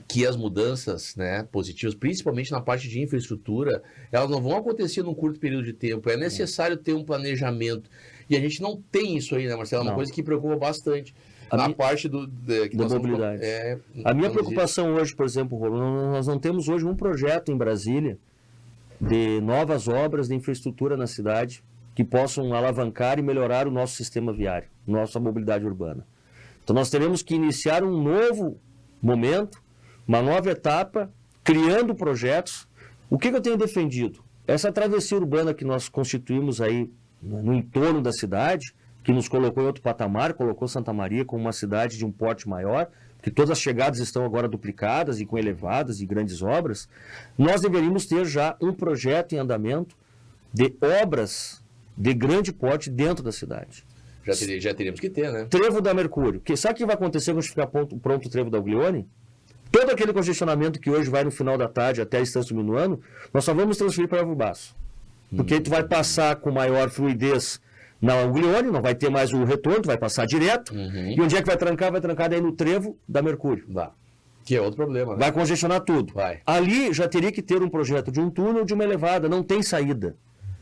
que as mudanças, né, positivas, principalmente na parte de infraestrutura, elas não vão acontecer num curto período de tempo. É necessário ter um planejamento. E a gente não tem isso aí, né, Marcelo? É uma coisa que preocupa bastante. Na parte da mobilidade. A minha preocupação hoje, por exemplo, nós não temos hoje um projeto em Brasília de novas obras de infraestrutura na cidade que possam alavancar e melhorar o nosso sistema viário, nossa mobilidade urbana. Então nós teremos que iniciar um novo momento, uma nova etapa, criando projetos. O que eu tenho defendido? Essa travessia urbana que nós constituímos aí no entorno da cidade, que nos colocou em outro patamar, colocou Santa Maria como uma cidade de um porte maior, que todas as chegadas estão agora duplicadas e com elevadas e grandes obras, nós deveríamos ter já um projeto em andamento de obras de grande porte dentro da cidade. Já teríamos que ter, né? Trevo da Mercúrio. Sabe o que vai acontecer quando ficar pronto o trevo da Uglione? Todo aquele congestionamento que hoje vai no final da tarde até a Estância do Minuano, nós só vamos transferir para Alvobaço. Porque tu vai passar com maior fluidez na Uglione, não vai ter mais o retorno, tu vai passar direto. E onde é que vai trancar? Vai trancar daí no trevo da Mercúrio. Que é outro problema, né? Vai congestionar tudo. Ali já teria que ter um projeto de um túnel ou de uma elevada, não tem saída.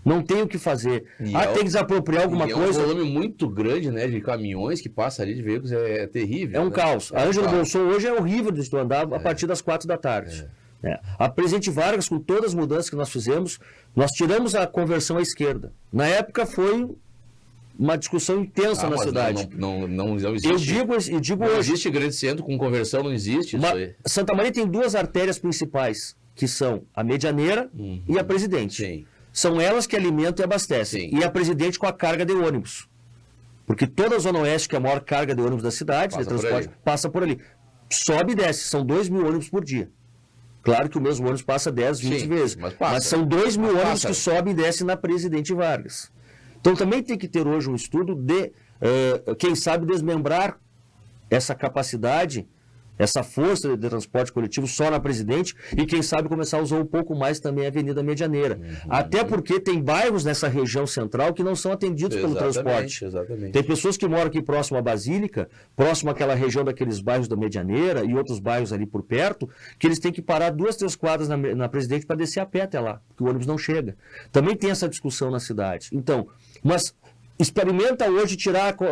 Não tem o que fazer. Tem que desapropriar alguma coisa. É um volume muito grande, né, de caminhões que passa ali, de veículos, é terrível. É um caos. A Ângelo Bolson hoje é horrível de tu andar a partir das 4 da tarde. A Presidente Vargas, com todas as mudanças que nós fizemos, nós tiramos a conversão à esquerda. Na época foi uma discussão intensa na cidade. Não existe. Eu digo não hoje. Existe grande centro com conversão, não existe isso aí. Santa Maria tem duas artérias principais, que são a Medianeira e a Presidente. Sim. São elas que alimentam e abastecem. Sim. E a Presidente com a carga de ônibus. Porque toda a Zona Oeste, que é a maior carga de ônibus da cidade, de transporte, passa por ali. Sobe e desce, são 2.000 ônibus por dia. Claro que o mesmo ônibus passa 10, 20 vezes. Mas são 2.000 ônibus que sobem e descem na Presidente Vargas. Então também tem que ter hoje um estudo de, quem sabe, desmembrar essa capacidade, essa força de transporte coletivo só na Presidente e quem sabe começar a usar um pouco mais também a Avenida Medianeira. Até porque tem bairros nessa região central que não são atendidos pelo transporte. Exatamente. Tem pessoas que moram aqui próximo à Basílica, próximo àquela região daqueles bairros da Medianeira e outros bairros ali por perto, que eles têm que parar 2, 3 quadras na Presidente para descer a pé até lá, porque o ônibus não chega. Também tem essa discussão na cidade. Então, mas experimenta hoje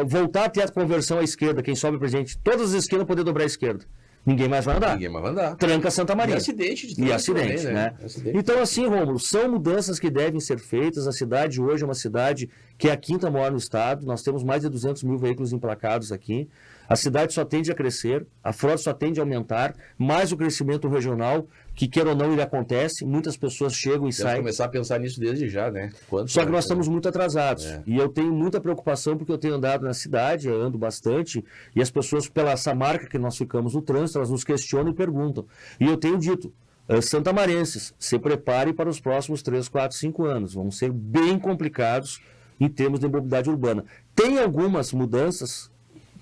voltar a ter a conversão à esquerda, quem sobe Presidente, todas as esquerdas poder dobrar à esquerda. Ninguém mais vai andar. Tranca Santa Maria. E acidente. Também, né? Então, assim, Rômulo, são mudanças que devem ser feitas. A cidade hoje é uma cidade que é a 5ª maior no estado. Nós temos mais de 200 mil veículos emplacados aqui. A cidade só tende a crescer, a frota só tende a aumentar, mais o crescimento regional, que queira ou não ele acontece, muitas pessoas chegam e saem. Começar a pensar nisso desde já, né? Só que nós estamos muito atrasados. E eu tenho muita preocupação porque eu tenho andado na cidade, eu ando bastante, e as pessoas, pela essa marca que nós ficamos no trânsito, elas nos questionam e perguntam. E eu tenho dito, santamarenses, se preparem para os próximos 3, 4, 5 anos. Vão ser bem complicados em termos de mobilidade urbana. Tem algumas mudanças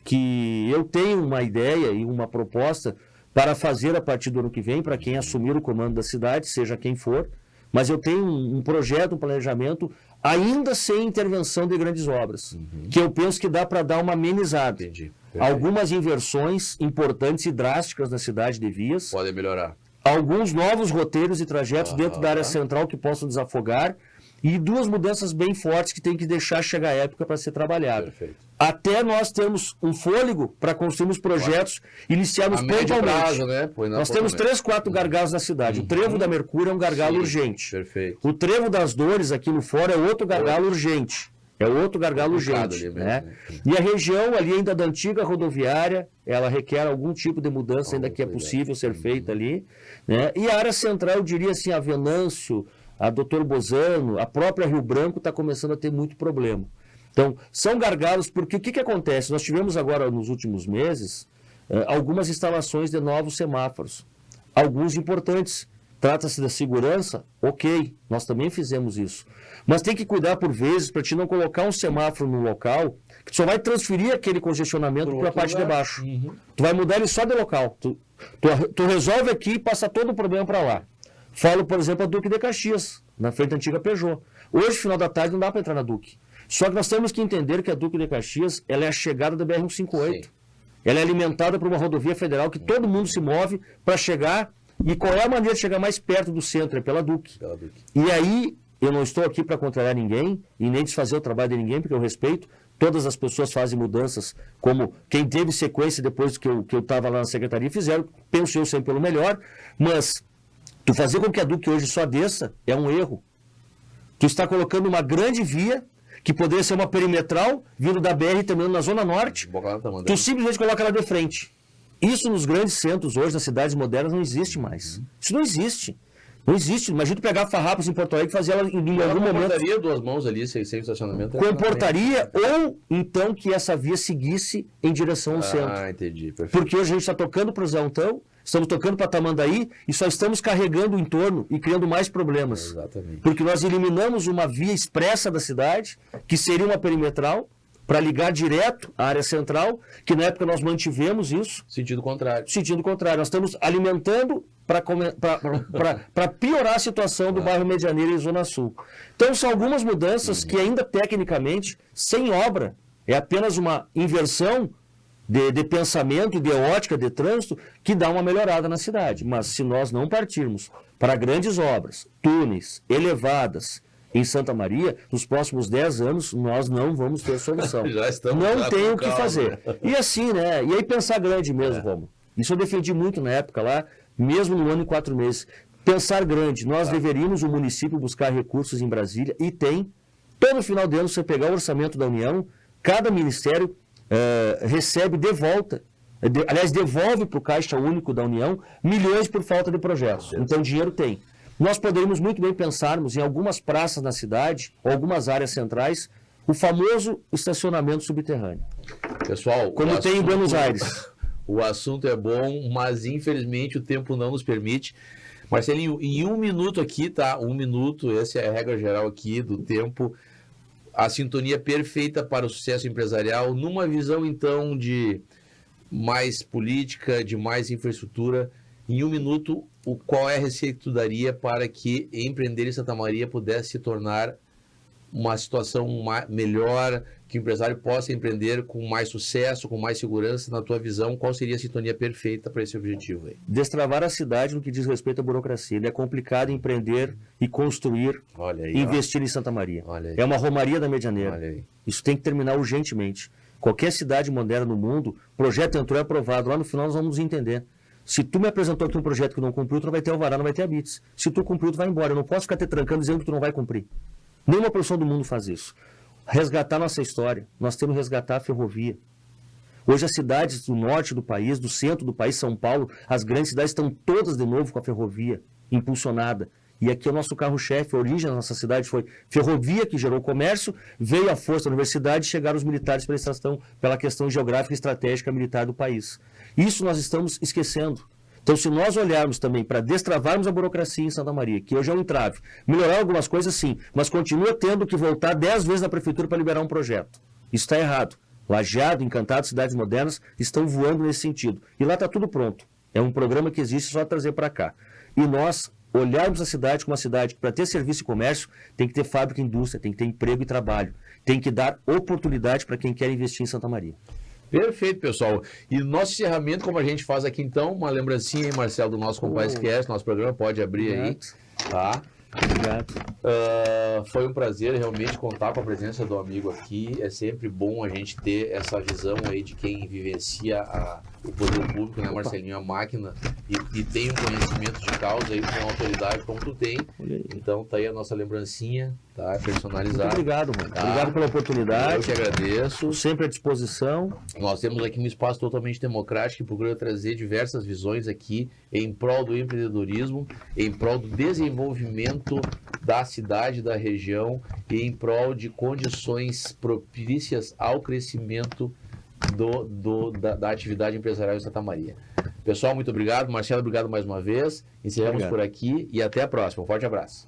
que eu tenho uma ideia e uma proposta para fazer a partir do ano que vem, para quem assumir o comando da cidade, seja quem for, mas eu tenho um projeto, um planejamento, ainda sem intervenção de grandes obras, que eu penso que dá para dar uma amenizada. Algumas inversões importantes e drásticas na cidade de vias. Podem melhorar. Alguns novos roteiros e trajetos dentro da área central que possam desafogar. E 2 mudanças bem fortes que tem que deixar chegar a época para ser trabalhada. Até nós termos um fôlego para construirmos projetos, iniciarmos pontualmente. Né? Nós temos 3, 4 gargalos na cidade. O trevo da Mercúrio é um gargalo urgente. O trevo das Dores aqui no fora é outro gargalo urgente. Ali mesmo, né? E a região ali ainda da antiga rodoviária, ela requer algum tipo de mudança ainda que é possível ser feita ali. Né? E a área central, eu diria assim, a Venâncio, a Doutor Bozano, a própria Rio Branco está começando a ter muito problema. Então, são gargalos, porque o que acontece? Nós tivemos agora, nos últimos meses, algumas instalações de novos semáforos, alguns importantes, Trata-se da segurança? Ok, nós também fizemos isso. Mas tem que cuidar por vezes para te não colocar um semáforo no local que só vai transferir aquele congestionamento para a parte de baixo. Tu vai mudar ele só de local. Tu resolve aqui e passa todo o problema para lá. Falo, por exemplo, a Duque de Caxias, na frente da antiga Peugeot. Hoje, final da tarde, não dá para entrar na Duque. Só que nós temos que entender que a Duque de Caxias ela é a chegada da BR-158. Sim. Ela é alimentada por uma rodovia federal que todo mundo se move para chegar. E qual é a maneira de chegar mais perto do centro? É pela Duque. E aí, eu não estou aqui para contrariar ninguém e nem desfazer o trabalho de ninguém, porque eu respeito. Todas as pessoas fazem mudanças, como quem teve sequência depois que eu estava lá na secretaria fizeram, penso eu sempre pelo melhor, mas tu fazer com que a Duque hoje só desça é um erro. Tu está colocando uma grande via, que poderia ser uma perimetral, vindo da BR e terminando na Zona Norte, tu simplesmente coloca ela de frente. Isso nos grandes centros hoje, nas cidades modernas, não existe mais. Isso não existe. Não existe. Imagina tu pegar farrapos em Porto Alegre e fazer ela em algum momento... Comportaria duas mãos ali, sem estacionamento. Comportaria, ou então que essa via seguisse em direção ao centro. Ah, entendi. Perfeito. Porque hoje a gente está tocando para o Zé Antão, estamos tocando para Tamandaí e só estamos carregando o entorno e criando mais problemas. Exatamente. Porque nós eliminamos uma via expressa da cidade, que seria uma perimetral, para ligar direto à área central, que na época nós mantivemos isso. Sentido contrário. Sentido contrário. Nós estamos alimentando para piorar a situação do bairro Medianeira e Zona Sul. Então são algumas mudanças que ainda tecnicamente, sem obra, é apenas uma inversão de pensamento e de ótica de trânsito que dá uma melhorada na cidade. Mas se nós não partirmos para grandes obras, túneis, elevadas, em Santa Maria, nos próximos 10 anos, nós não vamos ter solução. Não tem o que fazer. E assim, né? E aí pensar grande mesmo, Romulo. Isso eu defendi muito na época lá, mesmo no ano e 4 meses. Pensar grande. Nós deveríamos, o município, buscar recursos em Brasília, e tem. Todo final de ano, você pegar o orçamento da União, cada ministério recebe de volta, aliás, devolve para o Caixa Único da União milhões por falta de projetos. Então, dinheiro tem. Nós poderíamos muito bem pensarmos em algumas praças na cidade, ou algumas áreas centrais, o famoso estacionamento subterrâneo. Pessoal, como tem em Buenos Aires. O assunto é bom, mas infelizmente o tempo não nos permite. Marcelinho, em 1 minuto aqui, tá? 1 minuto, essa é a regra geral aqui do tempo. A sintonia perfeita para o sucesso empresarial, numa visão então de mais política, de mais infraestrutura. Em 1 minuto, qual é a receita que tu daria para que empreender em Santa Maria pudesse se tornar uma situação melhor, que o empresário possa empreender com mais sucesso, com mais segurança? Na tua visão, qual seria a sintonia perfeita para esse objetivo aí? Destravar a cidade no que diz respeito à burocracia. É complicado empreender e construir, investir em Santa Maria. É uma romaria da Medianeira. Isso tem que terminar urgentemente. Qualquer cidade moderna no mundo, o projeto entrou e é aprovado. Lá no final nós vamos nos entender. Se tu me apresentou aqui um projeto que não cumpriu, tu não vai ter alvará, não vai ter habites. Se tu cumpriu, tu vai embora. Eu não posso ficar te trancando dizendo que tu não vai cumprir. Nenhuma profissão do mundo faz isso. Resgatar nossa história. Nós temos que resgatar a ferrovia. Hoje as cidades do norte do país, do centro do país, São Paulo, as grandes cidades estão todas de novo com a ferrovia impulsionada. E aqui é o nosso carro-chefe, a origem da nossa cidade foi ferrovia, que gerou comércio, veio a força da universidade e chegaram os militares pela questão geográfica e estratégica militar do país. Isso nós estamos esquecendo. Então, se nós olharmos também para destravarmos a burocracia em Santa Maria, que hoje é um entrave, melhorar algumas coisas sim, mas continua tendo que voltar 10 vezes na prefeitura para liberar um projeto. Isso está errado. Lajeado, Encantado, cidades modernas estão voando nesse sentido. E lá está tudo pronto. É um programa que existe, só trazer para cá. E nós olharmos a cidade como uma cidade que, para ter serviço e comércio, tem que ter fábrica e indústria, tem que ter emprego e trabalho, tem que dar oportunidade para quem quer investir em Santa Maria. Perfeito, pessoal. E nosso encerramento, como a gente faz aqui então, uma lembrancinha, hein, Marcelo, do nosso Compliance, nosso programa, pode abrir aí. Tá? Obrigado. Foi um prazer realmente contar com a presença do amigo aqui. É sempre bom a gente ter essa visão aí de quem vivencia o poder público, né, Marcelinho, a máquina, e tem um conhecimento de causa aí com autoridade como tu tem. Então tá aí a nossa lembrancinha, tá? Personalizada. Muito obrigado, mano. Tá? Obrigado pela oportunidade. Eu que agradeço. Sempre à disposição. Nós temos aqui um espaço totalmente democrático que procura trazer diversas visões aqui em prol do empreendedorismo, em prol do desenvolvimento da cidade, da região e em prol de condições propícias ao crescimento da atividade empresarial em Santa Maria. Pessoal, muito obrigado. Marcelo, obrigado mais uma vez. Encerramos por aqui e até a próxima. Um forte abraço.